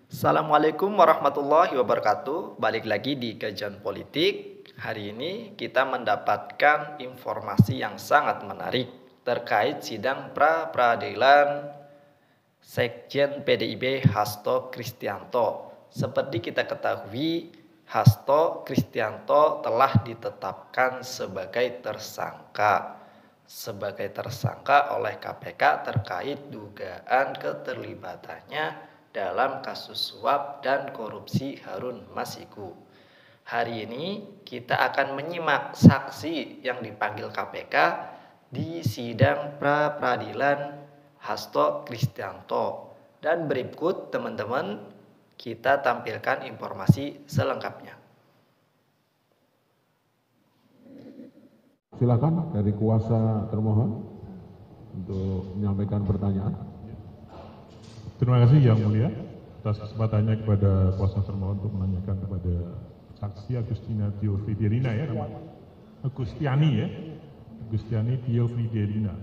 Assalamualaikum warahmatullahi wabarakatuh. Balik lagi di Kajian Politik. Hari ini kita mendapatkan informasi yang sangat menarik terkait sidang pra-peradilan Sekjen PDIP Hasto Kristianto. Seperti kita ketahui, Hasto Kristianto telah ditetapkan sebagai tersangka oleh KPK terkait dugaan keterlibatannya dalam kasus suap dan korupsi Harun Masiku. Hari ini kita akan menyimak saksi yang dipanggil KPK di sidang pra-peradilan Hasto Kristianto. Dan berikut teman-teman kita tampilkan informasi selengkapnya. Silakan dari kuasa termohon untuk menyampaikan pertanyaan. Terima kasih Yang Mulia atas kesempatannya kepada kuasa termohon untuk menanyakan kepada saksi Agustina Theofridelina ya namanya. Agustiani Theofridelina.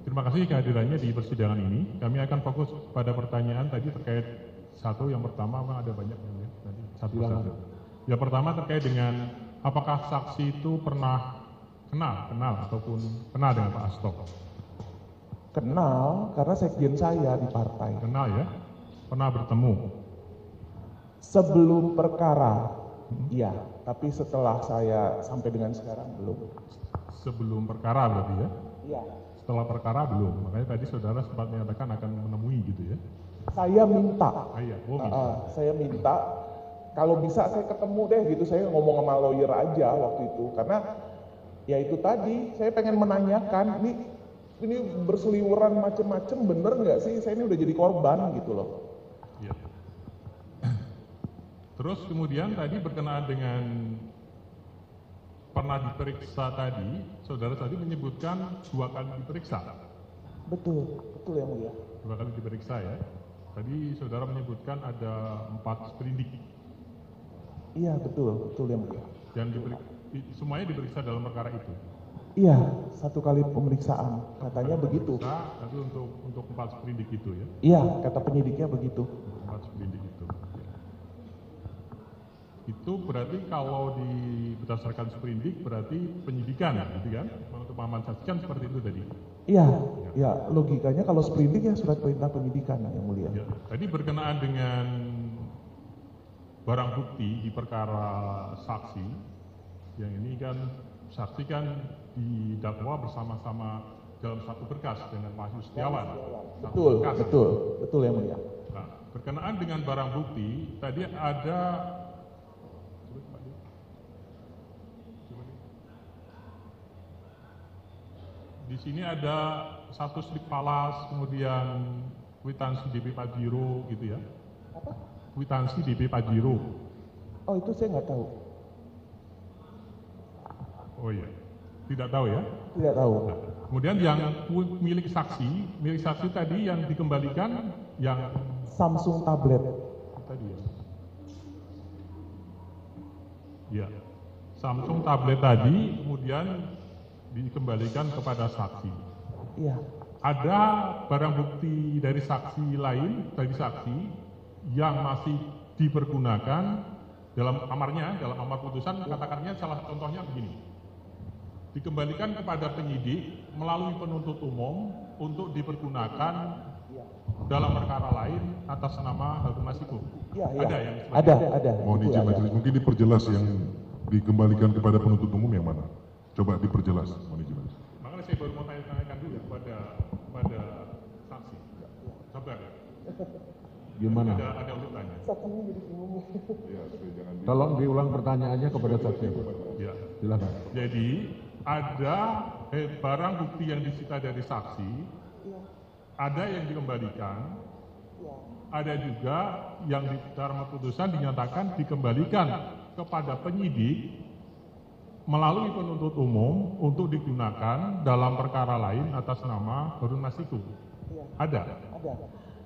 Terima kasih kehadirannya di persidangan ini. Kami akan fokus pada pertanyaan tadi terkait satu, yang pertama ada banyak yang ya, tadi satu. Yang pertama terkait dengan apakah saksi itu pernah kenal ataupun kenal dengan Pak Hasto? Kenal, karena sekjen saya di partai. Kenal ya? Pernah bertemu? Sebelum perkara, iya. Tapi setelah saya sampai dengan sekarang belum. Sebelum perkara berarti ya? Iya. Setelah perkara belum. Makanya tadi saudara sempat menyatakan akan menemui gitu ya? Saya minta. Iya, Saya minta, kalau bisa saya ketemu deh gitu. Saya ngomong sama lawyer aja waktu itu. Karena ya itu tadi, saya pengen menanyakan, ini berseliweran macem-macem, bener nggak sih? Saya ini udah jadi korban gitu loh. Ya. Terus kemudian tadi berkenaan dengan pernah diperiksa tadi, saudara tadi menyebutkan 2 kali diperiksa. Betul yang mulia. 2 kali diperiksa ya. Tadi saudara menyebutkan ada 4 sprindik. Iya betul yang mulia. Dan semuanya diperiksa dalam perkara itu. Iya, 1 kali pemeriksaan, katanya begitu. Tapi untuk 4 sprindik itu ya? Iya, kata penyidiknya begitu. 4 sprindik itu. Itu berarti kalau berdasarkan sprindik berarti penyidikan gitu kan? Untuk pemahaman saksi kan seperti itu tadi. Iya, logikanya kalau sprindik ya surat perintah penyidikan yang mulia. Ya, tadi berkenaan dengan barang bukti di perkara saksi, yang ini kan saksi kan didakwa bersama-sama dalam satu berkas dengan Wahyu Setiawan. Betul yang mulia. Nah, berkenaan dengan barang bukti, tadi ada di sini ada 1 slip falas, kemudian kwitansi DP Pajero gitu ya. Apa? Kwitansi DP Pajero. Oh itu saya nggak tahu. Oh iya, tidak tahu ya? Tidak tahu. Nah, kemudian yang milik saksi tadi yang dikembalikan yang Samsung tablet. Tadi ya. Ya, Samsung tablet tadi kemudian dikembalikan kepada saksi. Iya. Ada barang bukti dari saksi lain, yang masih dipergunakan dalam amarnya, dalam amar putusan katakannya salah contohnya begini. Dikembalikan kepada penyidik melalui penuntut umum untuk dipergunakan dalam perkara lain atas nama Harun Masiku. Iya. Ada yang Ada. Mohon izin majelis, mungkin diperjelas yang dikembalikan kepada penuntut umum yang mana? Coba diperjelas, mohon izin majelis. Makanya saya baru mau tanyakan dulu kepada saksi. Sabar. Gimana? Ada urutannya. Saksinya jadi bingung. Tolong diulang pertanyaannya kepada saksi. Ya. Silakan. Jadi ada barang bukti yang disita dari saksi, ada yang dikembalikan, ada juga yang di dalam putusan dinyatakan dikembalikan kepada penyidik melalui penuntut umum untuk digunakan dalam perkara lain atas nama Harun Masiku. Ada.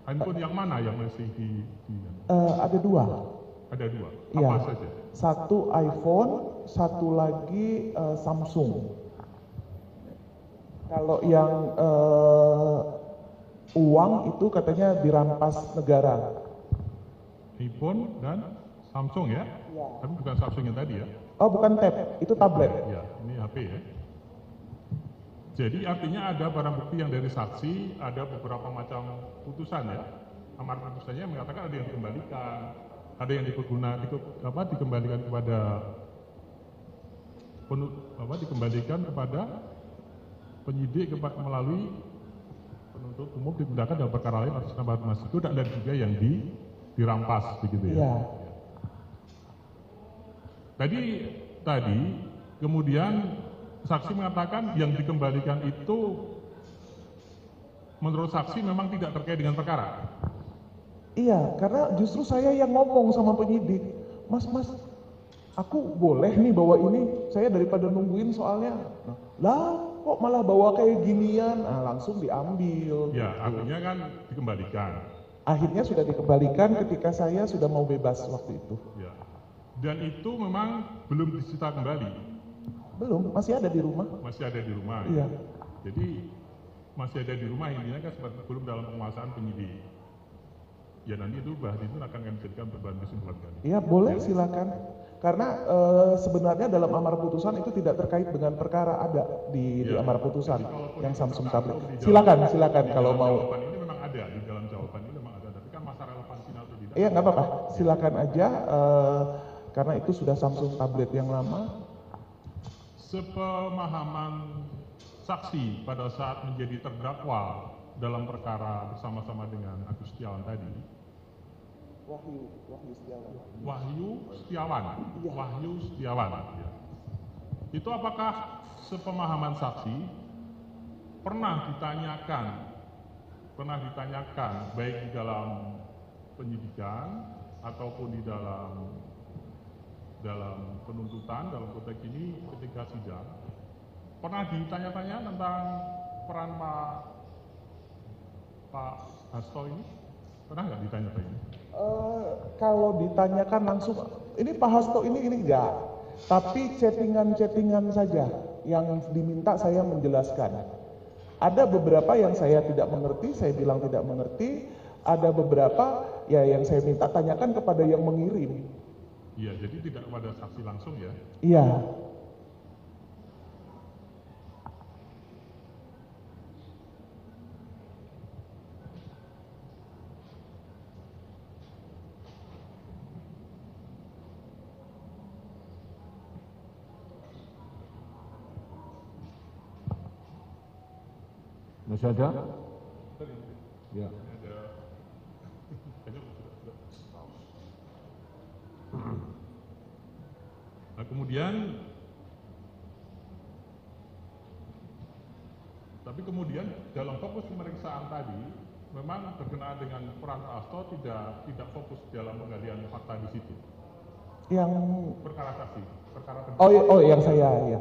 Handphone yang mana yang masih Ada 2. Ada 2. Iya. Apa saja? 1 iPhone, 1 lagi Samsung. Kalau yang uang itu katanya dirampas negara. iPhone dan Samsung ya? Iya. Tapi bukan Samsung yang tadi ya? Oh, bukan tab, itu tablet. Ya, ini HP ya. Jadi artinya ada barang bukti yang dari saksi, ada beberapa macam putusan ya. Amar putusannya mengatakan ada yang dikembalikan, ada yang dikembalikan kepada dikembalikan kepada penyidik melalui penuntut umum digunakan dalam perkara lain atas nama Mas itu, dan ada juga yang dirampas begitu ya. Iya. Tadi kemudian saksi mengatakan yang dikembalikan itu menurut saksi memang tidak terkait dengan perkara. Iya, karena justru saya yang ngomong sama penyidik, Mas, aku boleh nih bawa ini, saya daripada nungguin soalnya. Lah, kok malah bawa kayak ginian? Nah, langsung diambil. Ya, artinya kan dikembalikan. Akhirnya sudah dikembalikan ketika saya sudah mau bebas waktu itu. Ya. Dan itu memang belum disita kembali. Belum, masih ada di rumah. Masih ada di rumah. Iya. Ya. Jadi masih ada di rumah, intinya kan belum dalam penguasaan penyidik. Ya nanti itu bahas itu akan kami jadikan bahan kesimpulan kami. Iya, boleh silakan. Karena sebenarnya dalam amar putusan itu tidak terkait dengan perkara, ada di amar putusan yang Samsung tablet. Silakan kalau mau. Jawaban ini memang ada, di dalam jawaban ini memang ada, tapi kan masa relevansinya atau tidak. Iya, nggak apa-apa. Silakan aja, karena itu sudah Samsung tablet yang lama. Sepemahaman saksi pada saat menjadi terdakwa dalam perkara bersama-sama dengan Agus Setiawan tadi. Wahyu Setiawan. Wahyu Setiawan. Iya. Wahyu Setiawan. Ya. Itu apakah sepemahaman saksi pernah ditanyakan baik di dalam penyidikan ataupun di dalam penuntutan, dalam konteks ini ketika sidang, pernah ditanya-tanya tentang peran Pak Hasto ini? Pernah nggak ditanya-tanya? Kalau ditanyakan langsung, ini Pak Hasto ini enggak. Tapi chattingan saja yang diminta saya menjelaskan. Ada beberapa yang saya tidak mengerti, saya bilang tidak mengerti. Ada beberapa ya yang saya minta tanyakan kepada yang mengirim. Iya, jadi tidak kepada saksi langsung ya? Iya. Masih ada? Ya. Nah, kemudian dalam fokus pemeriksaan tadi memang berkenaan dengan peran Pak Hasto tidak fokus dalam penggalian fakta di situ. Yang Perkara saksi, perkara yang saya ya.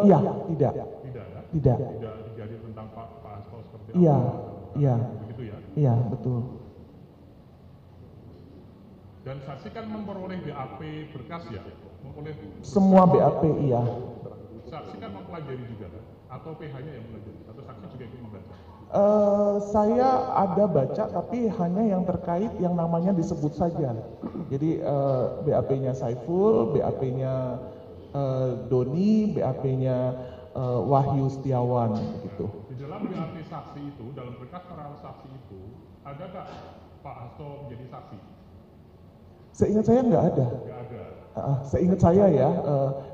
Iya, tidak. Tidak ya? Tidak. Tidak digali tentang Pak Hasto seperti Iya, apa? iya. Begitu ya? Iya, betul. Dan saksi kan memperoleh BAP berkas ya? Memperoleh Semua BAP iya. saksi kan mempelajari juga kan? Atau PH-nya yang mempelajari? Atau saksi juga ikut membaca? Saya ada baca tapi hanya yang terkait yang namanya disebut saja. Jadi BAP-nya Saiful, BAP-nya Doni, BAP-nya Wahyu Setiawan gitu. Di dalam BAP saksi itu, dalam berkas perkara saksi itu, ada nggak Pak Hasto menjadi saksi? Seingat saya nggak ada. Nggak ada. Seingat saya ya,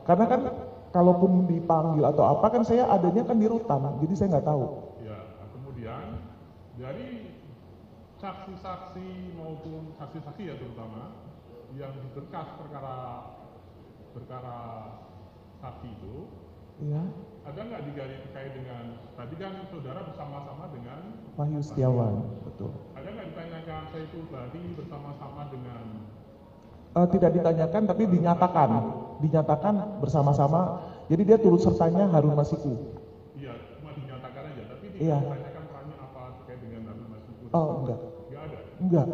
karena kan kalaupun dipanggil atau apa kan saya adanya kan di rutan, jadi saya nggak tahu. Ya, nah kemudian dari saksi-saksi maupun saksi-saksi ya terutama yang di berkas perkara saksi itu, Iya. ada nggak digali terkait dengan tadi kan saudara bersama-sama dengan Wahyu Setiawan, betul. ada nggak ditanyakan Saiful Bahri bersama-sama dengan Tidak ditanyakan tapi dinyatakan bersama-sama. Jadi dia turut sertanya Harun Masiku. iya cuma dinyatakan aja tapi tidak Iya. ditanyakan perannya apa terkait dengan Harun Masiku? Oh enggak, Nggak ada. enggak.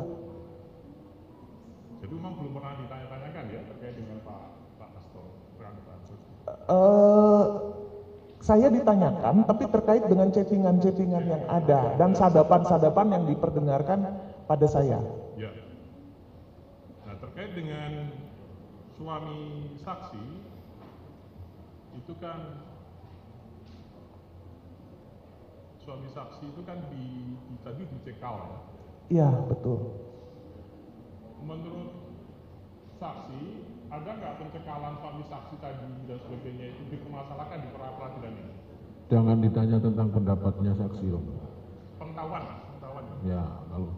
Jadi memang belum pernah ditanya-tanyakan ya terkait dengan Pak Hasto peran Pak Hasto. Saya ditanyakan tapi terkait dengan chattingan-chattingan yang ada dan sadapan-sadapan yang diperdengarkan pada saya. Ya. terkait dengan suami saksi itu kan tadi dicekal ya. Iya, betul. Menurut saksi, ada nggak pencekalan suami saksi tadi dan sebagainya itu dipermasalahkan di peradilan ini? Jangan ditanya tentang pendapatnya saksi loh. Pengetahuan. Ya, kalau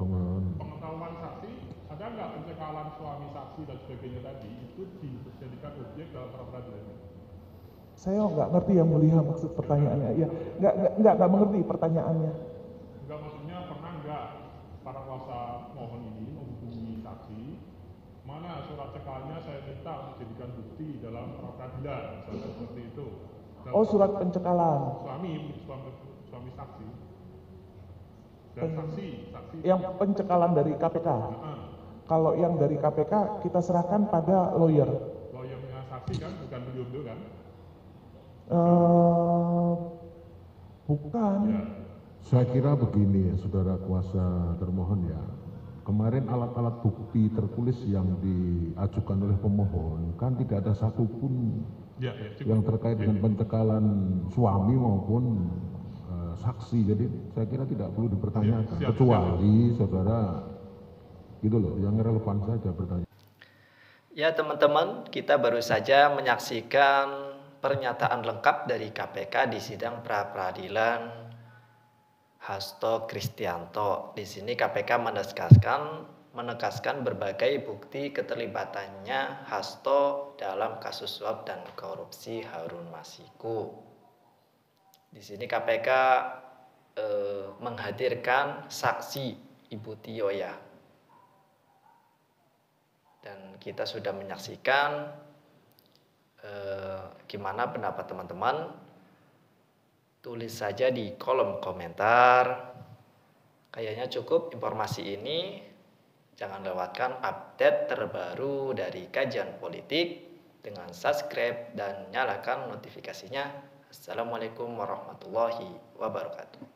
Pengetahuan saksi, ada nggak pencekalan suami saksi dan sebagainya tadi itu dijadikan objek dalam peradilan ini? Saya nggak ngerti yang mulia maksud pertanyaannya. Ya, nggak mengerti pertanyaannya. Enggak, maksudnya pernah nggak para kuasa mohon ini menghubungi saksi, mana surat cekalnya saya minta untuk dijadikan bukti dalam peradilan, misalnya seperti itu. Oh, surat pencekalan. Suami saksi. Dan saksi. Yang pencekalan dari KPK. Kalau yang dari KPK kita serahkan pada lawyer. Lawyernya saksi kan, bukan beliau kan? Bukan. Ya. saya kira begini ya, saudara kuasa termohon ya. Kemarin alat-alat bukti tertulis yang diajukan oleh pemohon kan tidak ada satupun yang terkait dengan pencekalan suami maupun saksi. Jadi saya kira tidak perlu dipertanyakan, kecuali saudara gitu loh, yang relevan saja bertanya. Ya teman-teman, kita baru saja menyaksikan pernyataan lengkap dari KPK di sidang pra-peradilan Hasto Kristianto. Di sini KPK menegaskan berbagai bukti keterlibatannya Hasto dalam kasus suap dan korupsi Harun Masiku. Di sini KPK menghadirkan saksi Ibu Tioya. Dan kita sudah menyaksikan gimana pendapat teman-teman. Tulis saja di kolom komentar. Kayaknya cukup informasi ini. Jangan lewatkan update terbaru dari Kajian Politik dengan subscribe dan nyalakan notifikasinya. Assalamualaikum warahmatullahi wabarakatuh.